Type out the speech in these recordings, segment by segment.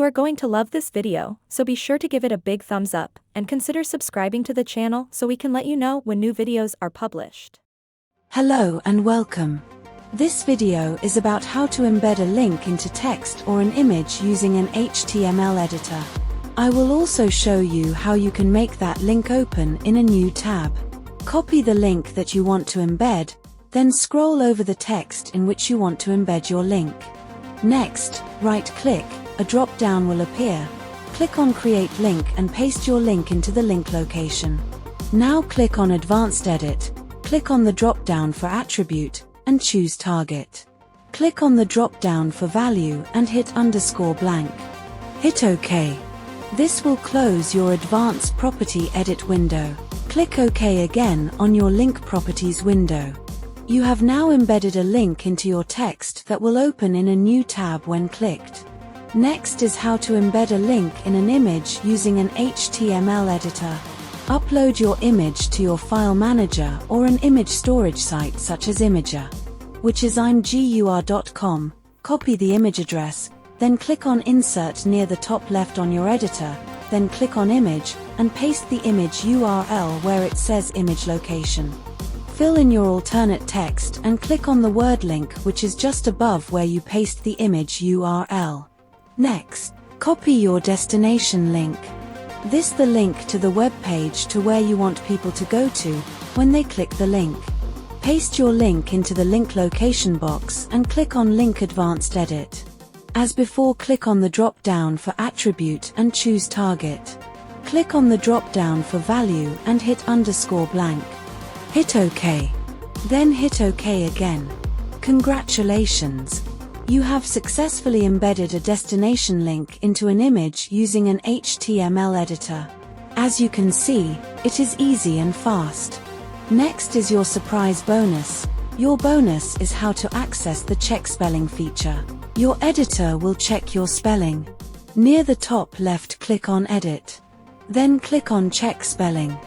You are going to love this video, so be sure to give it a big thumbs up, and consider subscribing to the channel so we can let you know when new videos are published. Hello and welcome. This video is about how to embed a link into text or an image using an HTML editor. I will also show you how you can make that link open in a new tab. Copy the link that you want to embed, then scroll over the text in which you want to embed your link. Next, right-click, a drop-down will appear. Click on Create Link and paste your link into the link location. Now click on Advanced Edit, click on the drop-down for Attribute, and choose Target. Click on the drop-down for Value and hit _blank. Hit OK. This will close your Advanced Property Edit window. Click OK again on your Link Properties window. You have now embedded a link into your text that will open in a new tab when clicked. Next is how to embed a link in an image using an HTML editor. Upload your image to your file manager or an image storage site such as Imager, which is imgur.com. Copy the image address, then click on Insert near the top left on your editor, then click on Image, and paste the image URL where it says Image Location. Fill in your alternate text and click on the word link which is just above where you paste the image URL. Next, copy your destination link. This the link to the web page to where you want people to go to when they click the link. Paste your link into the link location box and click on Link Advanced Edit. As before, click on the drop-down for Attribute and choose Target. Click on the drop-down for Value and hit _blank. Hit OK. Then hit OK again. Congratulations! You have successfully embedded a destination link into an image using an HTML editor. As you can see, it is easy and fast. Next is your surprise bonus. Your bonus is how to access the check spelling feature. Your editor will check your spelling. Near the top left, click on Edit. Then click on Check Spelling.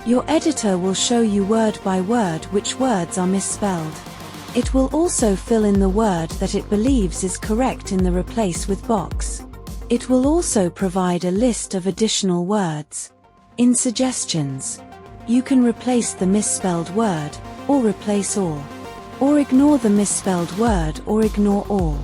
Your editor will show you word by word which words are misspelled. It will also fill in the word that it believes is correct in the Replace With box. It will also provide a list of additional words. In Suggestions, you can replace the misspelled word, or replace all. Or ignore the misspelled word or ignore all.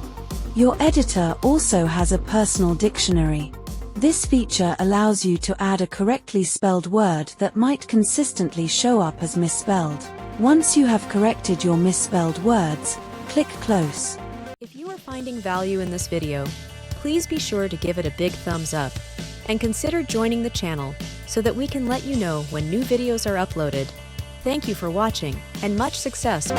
Your editor also has a personal dictionary. This feature allows you to add a correctly spelled word that might consistently show up as misspelled. Once you have corrected your misspelled words, click Close. If you are finding value in this video, please be sure to give it a big thumbs up, and consider joining the channel so that we can let you know when new videos are uploaded. Thank you for watching, and much success!